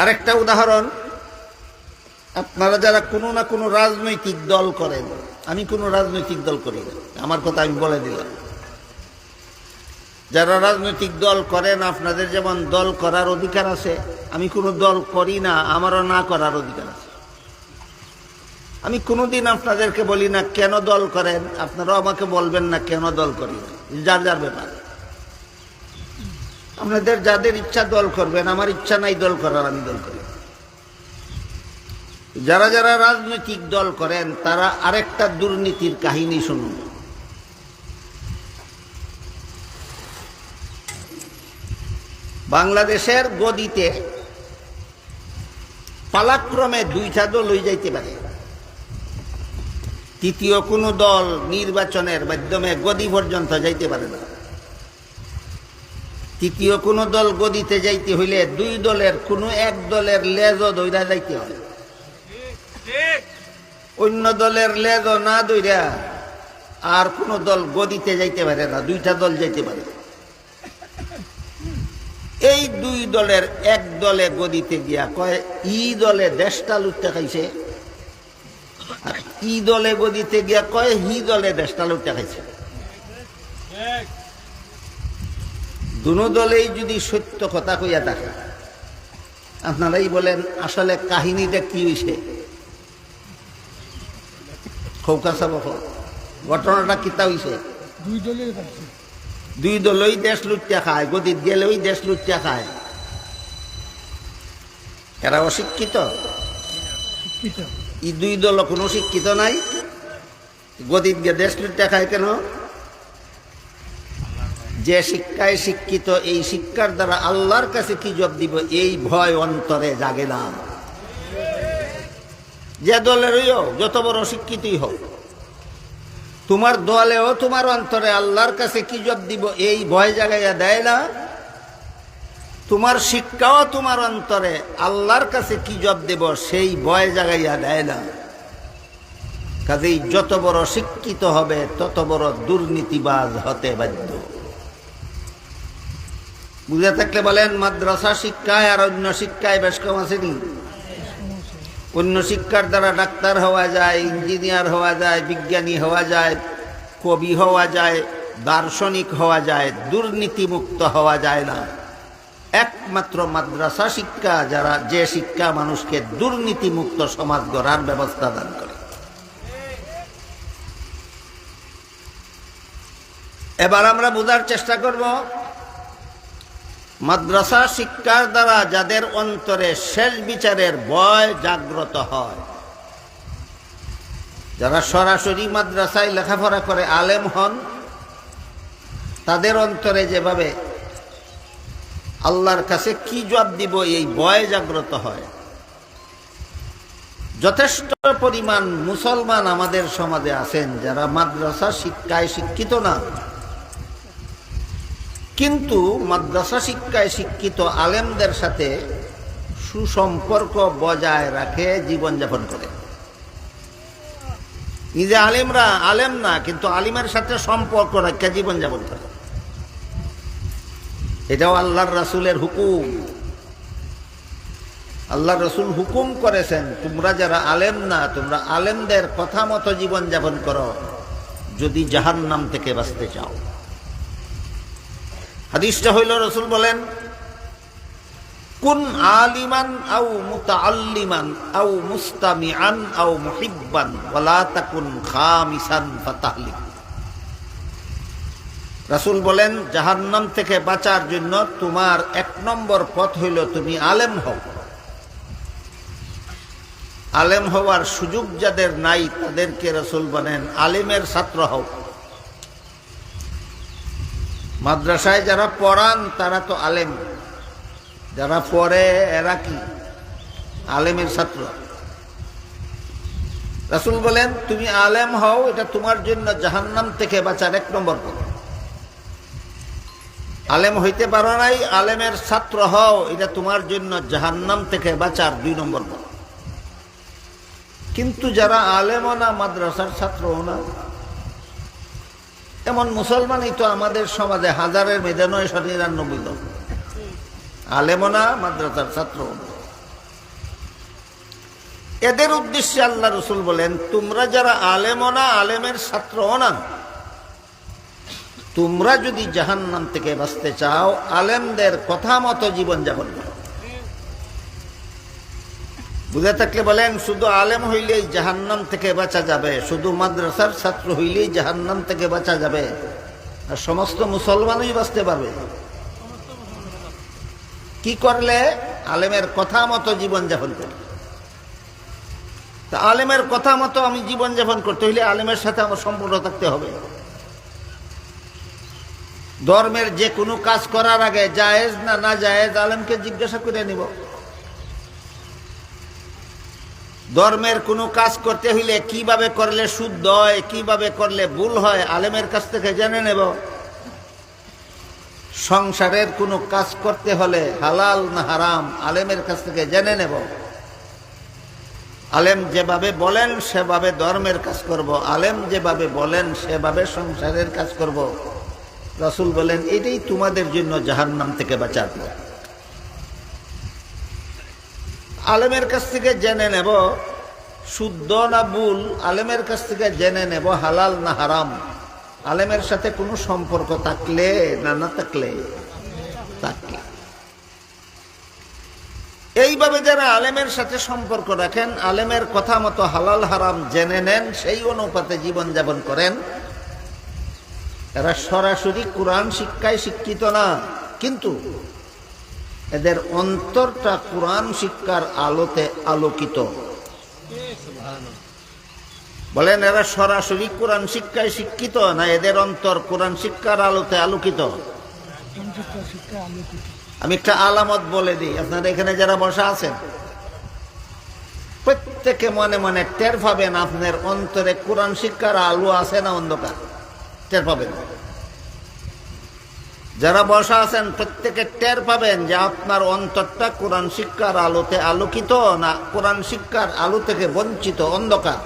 আরেকটা উদাহরণ, আপনারা যারা কোনো না কোনো রাজনৈতিক দল করেন, আমি কোনো রাজনৈতিক দল করি না, আমার কথা আমি বলে দিলাম। যারা রাজনৈতিক দল করেন, আপনাদের যেমন দল করার অধিকার আছে, আমি কোনো দল করি না, আমারও না করার অধিকার আছে। আমি কোনোদিন আপনাদেরকে বলি না কেন দল করেন, আপনারাও আমাকে বলবেন না কেন দল করি না, যার যার ব্যাপার। আপনাদের যাদের ইচ্ছা দল করবেন, আমার ইচ্ছা নাই দল করার, আমি দল করি। যারা যারা রাজনৈতিক দল করেন তারা আরেকটা দুর্নীতির কাহিনী শুনুন। বাংলাদেশের গদিতে পালাক্রমে দুইটা দল হয়ে যাইতে পারে, তৃতীয় কোনো দল নির্বাচনের মাধ্যমে গদি পর্যন্ত যাইতে পারে না। তৃতীয় কোনো দল গদিতে যাইতে হইলে দুই দলের কোনো এক দলের লেজও দইরা যাইতে হয়, অন্য দলের লেজও না দইরা আর কোনো দল গদিতে যাইতে পারে না, দুইটা দল যাইতে পারে। এই দুই দলের এক দলে গদিতে গিয়া কয় ই দলে দেশটা লুটতে খাইছে, আর ই দলে গদিতে গিয়া কয় হি দলে দেশটা লুটতে খাইছে। দুনো দলেই যদি সত্য কথা কইয়া থাকে, আপনারাই বলেন আসলে কাহিনীটা কি হইছে, ঘটনাটা কিতা হইছে? দুই দলই দেশ লুটিয়া খায়, গদিত গেলেও দেশ লুটিয়া খায়। এরা অশিক্ষিত? এই দুই দল কোনো শিক্ষিত নাই, গদিত গিয়ে দেশ লুটিয়া খায় কেন? যে শিক্ষায় শিক্ষিত, এই শিক্ষার দ্বারা আল্লাহর কাছে কি জবাব দিব এই ভয় অন্তরে জাগে না। যে দলেরই হোক, যত বড় শিক্ষিতই হোক, তোমার দলেও তোমার অন্তরে আল্লাহর কাছে কি জবাব দিব এই ভয় জাগাইয়া দেয় না। তোমার শিক্ষাও তোমার অন্তরে আল্লাহর কাছে কি জবাব দেব সেই ভয় জাগাইয়া দেয় না। কাজেই যত বড় শিক্ষিত হবে তত বড় দুর্নীতিবাজ হতে বাধ্য। বুঝে থাকলে বলেন, মাদ্রাসা শিক্ষায় আর অন্য শিক্ষায় বেশ কম আসেনি? অন্য শিক্ষার দ্বারা ডাক্তার হওয়া যায়, ইঞ্জিনিয়ার হওয়া যায়, বিজ্ঞানী হওয়া যায়, কবি হওয়া যায়, দার্শনিক হওয়া যায়, দুর্নীতিমুক্ত হওয়া যায় না। একমাত্র মাদ্রাসা শিক্ষা, যারা যে শিক্ষা মানুষকে দুর্নীতিমুক্ত সমাজ গড়ার ব্যবস্থা দান করে। এবার আমরা বোঝার চেষ্টা করব, মাদ্রাসা শিক্ষার দ্বারা যাদের অন্তরে শেষ বিচারের ভয় জাগ্রত হয়, যারা সরাসরি মাদ্রাসায় লেখাপড়া করে আলেম হন, তাদের অন্তরে যেভাবে আল্লাহর কাছে কি জবাব দিব এই ভয় জাগ্রত হয়। যথেষ্ট পরিমাণ মুসলমান আমাদের সমাজে আছেন যারা মাদ্রাসা শিক্ষায় শিক্ষিত না, কিন্তু মাদ্রাসা শিক্ষায় শিক্ষিত আলেমদের সাথে সুসম্পর্ক বজায় রাখে, জীবনযাপন করে। নিজে আলেমরা আলেম না, কিন্তু আলিমের সাথে সম্পর্ক রাখে জীবনযাপন করে। এটাও আল্লাহর রাসূলের হুকুম। আল্লাহর রাসূল হুকুম করেছেন, তোমরা যারা আলেম না, তোমরা আলেমদের কথা মতো জীবনযাপন করো যদি জাহান্নাম থেকে বাঁচতে চাও। হাদিসটা হইল, রাসূল বলেন, কুন আলিমান আও মুতাআল্লিমান আও মুস্তামিআন আও মুহিব্বান ওয়ালা তাকুন খামিসান ফাতাহলিক। রাসূল বলেন, জাহান্নাম থেকে বাঁচার জন্য তোমার এক নম্বর পথ হইল তুমি আলেম হও। আলেম হওয়ার সুযোগ যাদের নাই তাদেরকে রাসূল বলেন আলেমের ছাত্র হও। মাদ্রাসায় যারা পড়ান তারা তো আলেম, যারা পড়ে এরা কি আলেমের ছাত্র। রাসূল বলেন তুমি আলেম হও, এটা তোমার জন্য জাহান্নাম থেকে বাঁচার এক নম্বর পথ। আলেম হইতে পারো নাই, আলেমের ছাত্র হও, এটা তোমার জন্য জাহান্নাম থেকে বাঁচার 2 নম্বর পথ। কিন্তু যারা আলেমও না, মাদ্রাসার ছাত্রও না, এমন মুসলমানই তো আমাদের সমাজে হাজারের মেয়েদের 999 জন। আলেমও না, মাদ্রাসার ছাত্রও না। এদের উদ্দেশ্যে আল্লাহ রসুল বলেন, তোমরা যারা আলেমও না, আলেমের ছাত্রও না, তোমরা যদি জাহান্নাম থেকে বাঁচতে চাও, আলেমদের কথা মতো জীবন যাপন করো। বুঝে থাকলে বলেন, শুধু আলেম হইলেই জাহান্নাম থেকে বাঁচা যাবে, শুধু মাদ্রাসার ছাত্র হইলেই জাহান্নাম থেকে বাঁচা যাবে, আর সমস্ত মুসলমানই বাঁচতে পারবে? কি করলে? আলেমের কথা মতো জীবন যাপন করবে। তা আলেমের কথা মতো আমি জীবন যাপন করতে হইলে আলেমের সাথে আমার সম্পর্ক থাকতে হবে। ধর্মের যে কোনো কাজ করার আগে জায়েজ না না জায়েজ আলেমকে জিজ্ঞাসা করে নিব। ধর্মের কোনো কাজ করতে হইলে কিভাবে করলে শুদ্ধ হয়, কিভাবে করলে ভুল হয়, আলেমের কাছ থেকে জেনে নেব। সংসারের কোনো কাজ করতে হলে হালাল না হারাম আলেমের কাছ থেকে জেনে নেব। আলেম যেভাবে বলেন সেভাবে ধর্মের কাজ করব, আলেম যেভাবে বলেন সেভাবে সংসারের কাজ করব। রাসূল বলেন, এটাই তোমাদের জন্য জাহান্নাম থেকে বাঁচার পথ। আলেমের কাছ থেকে জেনে নেব শুদ্ধ না ভুল, আলেমের কাছ থেকে জেনে নেব হালাল না হারাম। আলেমের সাথে কোনো সম্পর্ক থাকলে না না থাকলে থাকলে, এইভাবে যারা আলেমের সাথে সম্পর্ক রাখেন, আলেমের কথা মতো হালাল হারাম জেনে নেন, সেই অনুপাতে জীবন যাপন করেন, এরা সরাসরি কোরআন শিক্ষায় শিক্ষিত না, কিন্তু এদের অন্তরটা কোরআন শিক্ষার আলোতে আলোকিত। বলেন, এরা সরাসরি কোরআন শিক্ষায় শিক্ষিত না এদের অন্তর কোরআন শিক্ষার আলোতে আলোকিত? আমি একটা আলামত বলে দিই, আপনারা এখানে যারা বসা আছেন প্রত্যেকে মনে মনে টের পাবেন আপনার অন্তরে কোরআন শিক্ষার আলো আছে না অন্ধকার, টের পাবেন। যারা বসা আছেন প্রত্যেকে টের পাবেন যে আপনার অন্তরটা কোরআন শিক্ষার আলোতে আলোকিত না কোরআন শিক্ষার আলো থেকে বঞ্চিত, অন্ধকার।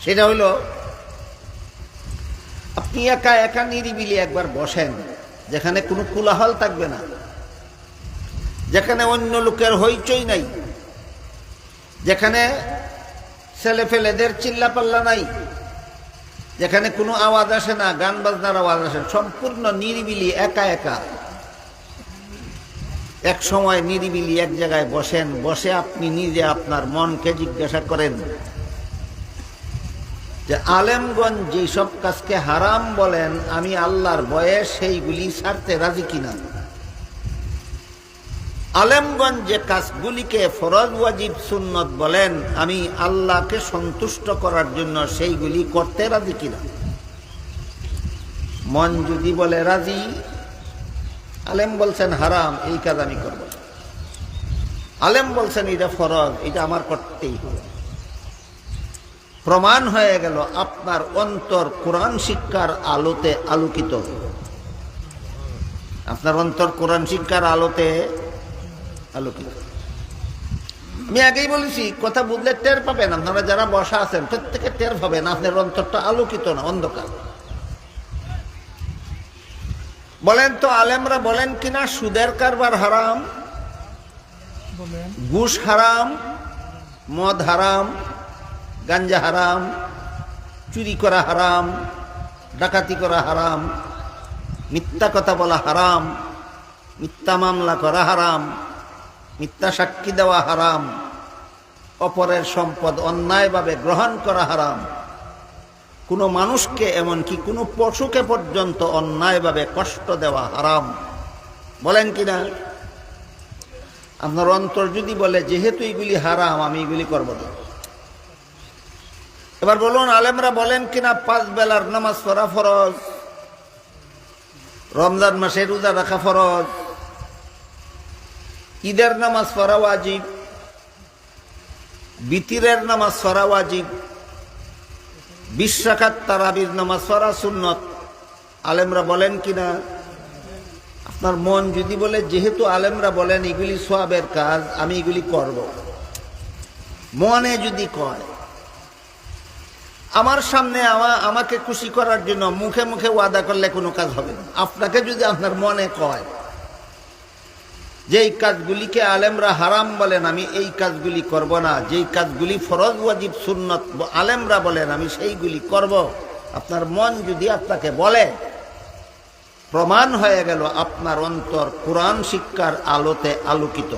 সেটা হইল, আপনি একা একা নিরিবিলি একবার বসেন, যেখানে কোনো কোলাহল থাকবে না, যেখানে অন্য লোকের হইচই নাই, যেখানে ছেলে ফেলেদের চিল্লাপাল্লা নাই, যেখানে কোনো আওয়াজ আসে না, গান বাজনার আওয়াজ আসে, সম্পূর্ণ নিরিবিলি, একা একা। এক সময় নিরিবিলি এক জায়গায় বসেন, বসে আপনি নিজে আপনার মনকে জিজ্ঞাসা করেন যে আলেমগঞ্জ যেসব কাজকে হারাম বলেন, আমি আল্লাহর ভয়ে সেইগুলি ছাড়তে রাজি কিনা। আলেমগঞ্জ যে কাজগুলিকে ফরজ ওয়াজিব সুন্নত বলেন, আমি আল্লাহকে সন্তুষ্ট করার জন্য সেইগুলি করতে রাজি কিনা। মন যদি বলে রাজি, আলেম বলছেন হারাম, এই কাজ আমি করব। আলেম বলছেন এটা ফরজ, এটা আমার করতেই হবে। প্রমাণ হয়ে গেল আপনার অন্তর কোরআন শিক্ষার আলোতে আলোকিত। আপনার অন্তর কোরআন শিক্ষার আলোতে আলোকিত। আমি আগেই বলেছি, কথা বুঝলে টের পাবেন। আপনারা যারা বসা আছেন প্রত্যেকে টের পাবেন আপনার অন্তরটা আলোকিত না অন্ধকার। বলেন তো, আলেমরা বলেন কিনা সুদের কারবার হারাম, ঘুষ হারাম, মদ হারাম, গাঞ্জা হারাম, চুরি করা হারাম, ডাকাতি করা হারাম, মিথ্যা কথা বলা হারাম, মিথ্যা মামলা করা হারাম, মিথ্যা সাক্ষী দেওয়া হারাম, অপরের সম্পদ অন্যায়ভাবে গ্রহণ করা হারাম, কোনো মানুষকে এমনকি কোনো পশুকে পর্যন্ত অন্যায়ভাবে কষ্ট দেওয়া হারাম। বলেন কিনা? আপনার অন্তর যদি বলে যেহেতু এগুলি হারাম আমি এগুলি করব না। এবার বলুন, আলেমরা বলেন কিনা 5 বেলার নামাজ পড়া ফরজ, রমজান মাসে রোজা রাখা ফরজ, ঈদের নামাজ পড়া ওয়াজিব, বিতিরের নামাজ পড়া ওয়াজিব, 20 রাকাত তারাবির নামাজ পড়া সুন্নত। আলেমরা বলেন কিনা? আপনার মন যদি বলে যেহেতু আলেমরা বলেন এগুলি সওয়াবের কাজ আমি এগুলি করব, মনে যদি কয়, আমার সামনে আমাকে খুশি করার জন্য মুখে মুখে ওয়াদা করলে কোনো কাজ হবে না। আপনাকে যদি আপনার মনে কয় যেই কাজগুলিকে আলেমরা হারাম বলেন আমি এই কাজগুলি করব না, যেই কাজগুলি ফরজ ওয়াজিব সুন্নত আলেমরা বলেন আমি সেইগুলি করব। আপনার মন যদি আপনাকে বলে, প্রমাণ হয়ে গেল আপনার অন্তর কোরআন শিক্ষার আলোতে আলোকিত।